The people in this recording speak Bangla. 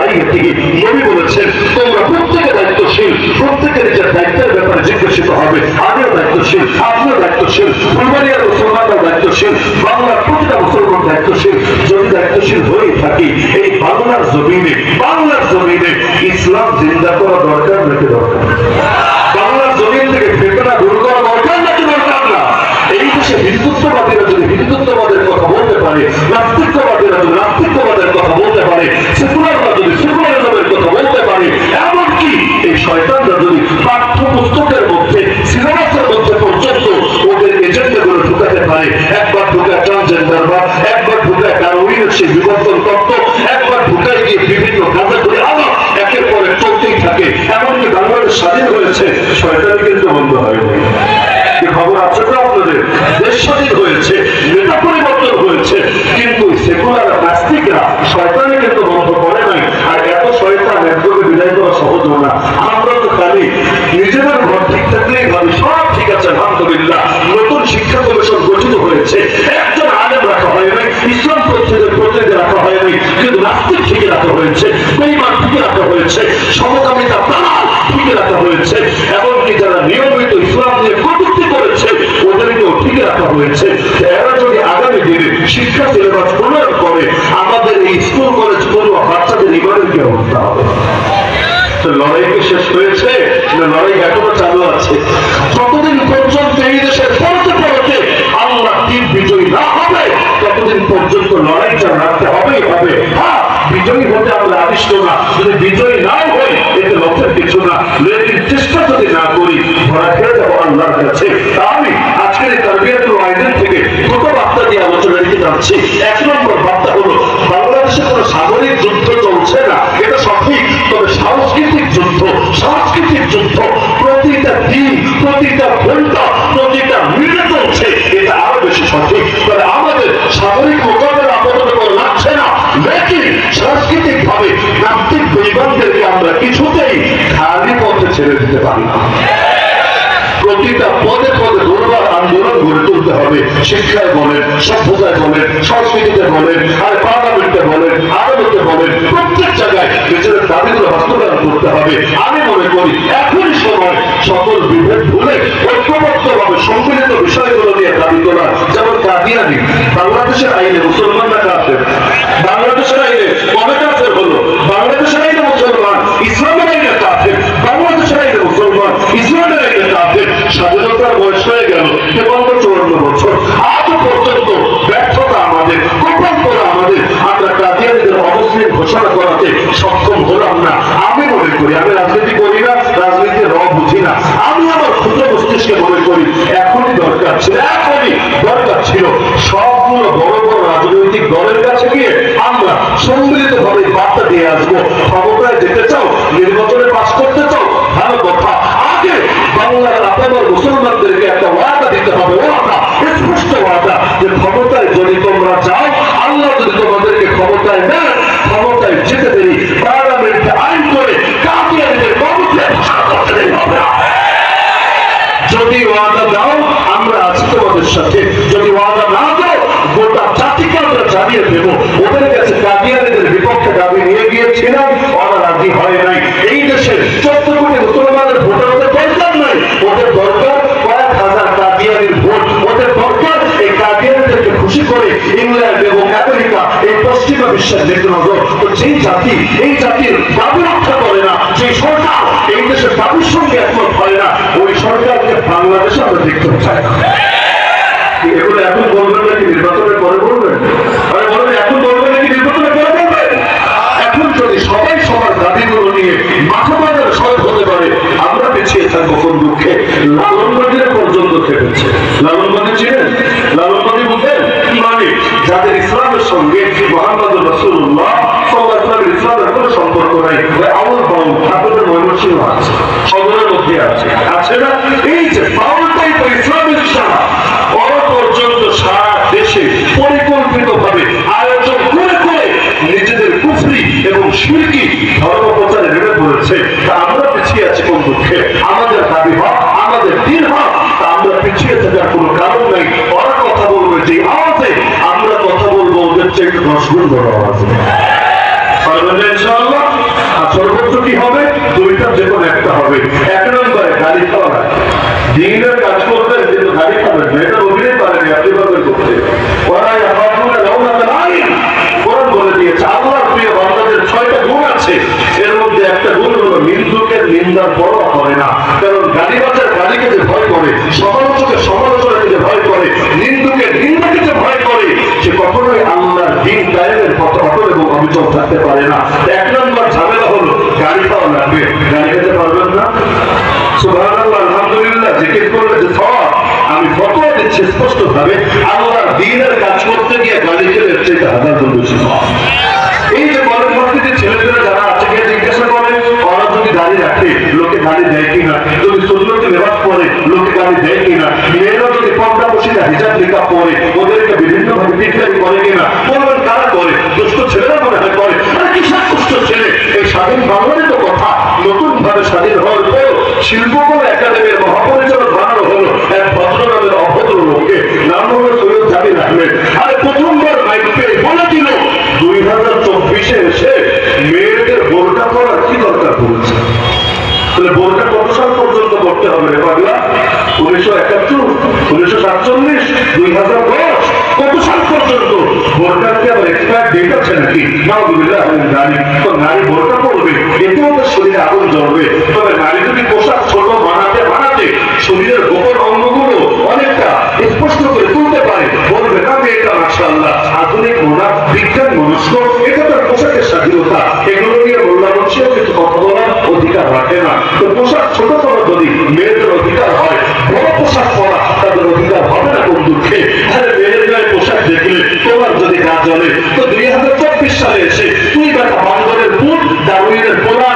রাইয়াতিহি, নবী বলেছেন তোমরা প্রত্যেকে দায়িত্বশীল, প্রত্যেকের নিজের দায়িত্বের ব্যাপারে জিজ্ঞাসিত হবে। আমিও দায়িত্বশীল, আপনিও দায়িত্বশীল, ফুলবাড়িয়ার মুসলমানরাও দায়িত্বশীল, বাংলার প্রতিটা মুসলমান দায়িত্বশীল। যদি দায়িত্বশীল হয়ে থাকি, এই বাংলার জমিনে ইসলাম জিন্দা করা দরকার নাকি দরকার? বাংলার জমিন থেকে ফেতনা দূর করা দরকার নাকি দরকার না? এই দেশে হিন্দুত্ববাদীরা যদি হিন্দুত্ববাদের কথা বলতে পারে, নাস্তিকবাদীরা যদি নাস্তিকবাদের কথা বলতে পারে, সেকুলাররা যদি সেকুলারিজমের কথা বলতে পারে, এমনকি এই শয়তানরা যদি পাঠ্যপুস্তকের মধ্যে সিলেবাসের মধ্যে পর্যন্ত ওদের এজেন্ডাগুলো ঢুকাতে পারে, একবার ঢুকায় ট্রান্সজেন্ডারবাদ, একবার ঢুকায় ডারউইনের সেই বিবর্তন তত্ত্ব, একবার ঢুকায় গিয়ে বিভিন্ন কাজে করে আবার একের পর এক চলতেই থাকে। এমনকি বাংলাদেশ স্বাধীন হয়েছে, শয়তানি কিন্তু বন্ধ হয়নি। খবর আছে তো আপনাদের? দেশ স্বাধীন হয়েছে, নেতা পরিবর্তন হয়েছে, কিন্তু সেকুলার নাস্তিকরা শয়তানি কিন্তু বন্ধ করে নাই। আর এত শয়তান একযোগে বিদায় করা সহজ না। আমরা তো খালি নিজেদের ঘর ঠিক থাকলেই ভাবি সব ঠিক আছে, আলহামদুলিল্লাহ। নতুন শিক্ষা কমিশন গঠিত হয়েছে, একজন আলেম রাখা হয় নাই, ইসলাম প্রতিনিধি রাখা হয় নাই, কিন্তু নাস্তিক ঠিকই রাখা হয়েছে, বেঈমান ঠিকই রাখা হয়েছে, সমকামিতা দালাল ঠিকই রাখা হয়েছে, এমনকি যারা নিয়মিত ইসলাম নিয়ে কটূক্তি করেছে ওদেরকেও ঠিকই রাখা হয়েছে। এরা যদি আগামী দিনে শিক্ষা সিলেবাস প্রণয়ন করে, আমাদের এই স্কুল কলেজ পড়ুয়া বাচ্চাদের ইমানের কি অবস্থা হবে? লড়াই কি শেষ হয়েছে না লড়াই এখনো চালু আছে? যতদিন পর্যন্ত এই দেশের পড়তে পড়তে আল্লাহ দিন বিজয়ী না হবে, ততদিন পর্যন্ত লড়াইটা রাখতে হবেই হবে। হ্যাঁ, বিজয়ী হতে আমরা আদিষ্ট না, যদি বিজয়ী নাও হই এতে লক্ষ্যের কিছু না, লেকিন চেষ্টা যদি না করি ধরা খেয়ে যাবো আল্লাহর কাছে। আমি আজকের এই তারবিয়াতুল ওয়াইজের থেকে দুটো বার্তা দিয়ে আলোচনা রেখে যাচ্ছি। এক নম্বর বার্তা হলো, বাংলাদেশে কোনো সামরিক যুদ্ধ চলছে না, এটা সঠিক, তবে সাংস্কৃতিক যুদ্ধ, সাংস্কৃতিক যুদ্ধ প্রতিটা দিন, প্রতিটা ঘন্টা, প্রতিটা মিনিটে চলছে, এটা আরো বেশি সঠিক। তবে আমাদের সামরিক মোকাবেলা আপাতত করে লাগছে না, লেকিন সাংস্কৃতিক ভাবে নাস্তিক বেঈমানদেরকে আমরা কিছুতেই খালি পথে ছেড়ে দিতে পারি না। প্রতিটা পদে পদে দুর্বার আন্দোলন গড়ে তুলতে হবে। শিক্ষায় বলেন, সভ্যতায় বলেন, সংস্কৃতিতে বলেন, আর পার্লামেন্টে বলেন, আদালতে বলেন, প্রত্যেক জায়গায় নিজেদের দাবিগুলো বাস্তবায়ন করতে হবে। আমি মনে করি এখনই সময় সকল বিভেদ ভুলে ঐক্যবদ্ধভাবে সম্মিলিত বিষয়গুলো নিয়ে দাবি তোলা। যেমন কাদিয়ানি, বাংলাদেশের আইনে মুসলমানরা কাফের, বাংলাদেশের আইনে কবে কাফের হলো? বাংলাদেশের আইনে মুসলমান, ইসলামের আইনে কাফের, বাংলাদেশের আইনে মুসলমান, ইসলামের আইনে কাফের। স্বাধীনতার বয়স হয়ে গেল 53-54 বছর, আজও পর্যন্ত ব্যর্থতা আমাদের, গোপন করা আমাদের, আমরা কাদিয়ানিদের অমুসলিম ঘোষণা করাতে সক্ষম হলাম না। আমি মনে করি, আমি রাজনীতি করি না, রাজনীতির র বুঝি না, আমি আমার ক্ষুদ্র মস্তিষ্কে মনে করি এখনই দরকার ছিল সবগুলো বড় বড় রাজনৈতিক দলের কাছে গিয়ে আমরা সম্মিলিত ভাবে বার্তা দিয়ে আসবো। ক্ষমতায় যেতে চাও, নির্বাচনে পাস করতে চাও, ভালো কথা, আগে বাংলার আপনার মুসলমানদেরকে একটা ওয়াদা দিতে হবে, ওয়াদা, স্পষ্ট ওয়াদা, যে ক্ষমতায় যদি তোমরা যাও, আল্লাহ যদি তোমাদেরকে ক্ষমতায় নেন, ক্ষমতায় যেতে দেরি পার্লামেন্টে আইন করে কাদিয়ানিদের কমিটিতে ঘোষণা করতে দেরি হবে না। যদি ওয়াদা দাও আমরা আছি তোমাদের সাথে, যদি ওয়াদা না দাও গোটা জাতিকে আমরা জানিয়ে দেব। ওদের কাছে কাদিয়ানিদের বিপক্ষে দাবি নিয়ে গিয়েছিলাম, ওরা রাজি হয় নাই। এই দেশের 14 কোটি মুসলমানের ভোটার ওদের দরকার নাই, ওদের দরকার কয়েক হাজার কাদিয়ানির ভোট। ওদের দরকার এই কাদিয়ানিদেরকে খুশি করে ইংল্যান্ড এবং আমেরিকা, এই পশ্চিমা বিশ্বের নেতৃত্ব। তো যেই জাতি এই জাতির দাবি রক্ষা করে না, যে সরকার এই দেশের দাবির সঙ্গে একমত হয় না, ওই সরকারকে বাংলাদেশে আমরা দেখতে চাই না। এগুলো এখন বলবেন নাকি নির্বাচনের পরে বলবেন? আরে বলবেন এখন বলবেন নাকি নির্বাচনের পরে বলবেন? এখন যদি সবাই সবার দাবিগুলো নিয়ে মাথা বাজারে সহায় হতে পারে, আমরা পিছিয়ে থাকবো কোন দুঃখে? লালনবাদীরা পর্যন্ত খেপেছে। লালনবাদী ছিলেন, লালনবাদী বুঝেন মানে যাদের ইসলামের সঙ্গে মুহাম্মদ রাসূলুল্লাহ সাল্লাল্লাহু আলাইহি ওয়াসাল্লাম ইসলামের কোনো সম্পর্ক নাই, আউল বাউল ঠাকুরের ময়মনসিংহ আছে, সদরের মধ্যে আছে না? এই যে বাউল টাইপের ইসলামের সারা ওরা পর্যন্ত সারা দেশে পরিকল্পিতভাবে আয়োজন করে করে নিজেদের কুফরি এবং শিরকি ধর্ম প্রচারে নেমে পড়েছে। তা আমরা পিছিয়ে আছি কোন দুঃখে? আমাদের দাবি হক, আমাদের দিন হক, তা আমরা পিছিয়ে থাকার কোনো কারণ নেই। ওরা কথা বলবে যে আওয়াজে, আমরা কথা বলবো ওদের চেয়ে 10 গুণ বড় আওয়াজে। ইনশাআল্লাহ কি হবে? দুইটা যে কোনো একটা হবে। এক নম্বরে গাড়ি খাওয়া লাগে, দিনের কাজ করবেন কিন্তু গাড়ি খাবেন না, এটা অভিনয় পারেনি, আপনি পাবেন করতে। ওরা কোরআন বলে দিয়েছে আল্লাহর প্রিয় বান্দাদের 6টা গুণ আছে, এর মধ্যে একটা গুণ হলো নিন্দুকের নিন্দার পরোয়া করে না। কারণ গালিবাজার গালিকে যে ভয় করে, সমালোচকের সমালোচনাকে যে ভয় করে, নিন্দুকের নিন্দাকে যে ভয় করে, সে কখনোই আল্লাহর দিন কায়েমের পথে অটল এবং অবিচল থাকতে পারে না। এক নম্বর ঝামেলা হলো গাড়ি পাওয়া লাগবে, গাড়ি খেতে পারবেন না। সুবহানাল্লাহ, আলহামদুলিল্লাহ, জিকির করলে যে সওয়াব, আমি ফতোয়া দিচ্ছি স্পষ্ট ভাবে, আল্লাহর দ্বীনের কাজ করতে গিয়ে গালি খেলে এর চেয়ে 1000 গুণ বেশি সওয়াব। এই যে কলেজ ভার্সিটির ছেলেপেলেরা যারা আছে, গিয়ে জিজ্ঞাসা করে ওরা যদি গাড়ি রাখে লোকে গাড়ি দেয় কিনা, যদি সুন্নতি লেবাস পরে লোকে গাড়ি দেয় কিনা, মেয়েরা যদি পর্দা বসিটা হিজাব নিকাব পরে ওদেরকে বিভিন্ন ভাবে টিটকারি করে কিনা, বলবেন কারা করে? দুষ্ট ছেলেরা মনে হয় করে। আরে কিসব দুষ্ট ছেলে? এই স্বাধীন বাংলারই তো কথা। নতুন ভাবে স্বাধীন হওয়ার পর শিল্পকলা একাডেমির মহাপরিচালক বানানো হলো এক ভদ্র নামের অভদ্র লোককে, নাম হলো সৈয়দ জামিল আহমেদ। আরে প্রথমবার মাইক পেয়ে বলে দিল 2024-এ এসে মেয়েদের বোরকা করার কি দরকার পড়েছে? তাহলে বোরকা কত সাল পর্যন্ত করতে হবে রে পাগলা? 1971, 1947, 2010, কত সাল পর্যন্ত? বোরকার কি আবার এক্সপায়ার ডেট আছে নাকি? নাউযুবিল্লাহ মিন যালিক। তো নারী বোরকা পরবে, এতেও তো শরীরে আগুন জ্বলবে। তবে নারী যদি পোশাক ছোট বানাতে বানাতে শরীরের গোপন অঙ্গগুলো অনেকটা স্পষ্ট করে তুলতে পারে, বলবে না মেয়েটা মাশাআল্লাহ আধুনিক মনা, বিজ্ঞান মনস্ক, এটা তার পোশাকের স্বাধীনতা। এগুলো নিয়ে মোল্লা বংশীয় কিছু কথা বলার অধিকার রাখে না। তো পোশাক ছোট ছোট যদি মেয়েদের অধিকার হয়, বড় পোশাক পরা তাদের অধিকার হবে না। কোন দুঃখে! আরে মেয়ের গায়ে পোশাক দেখলে তোমার যদি গা জ্বলে, তো 2024 সালে এসে তুই বেটা বান্দরের পুত, ডারউইনের পোলা,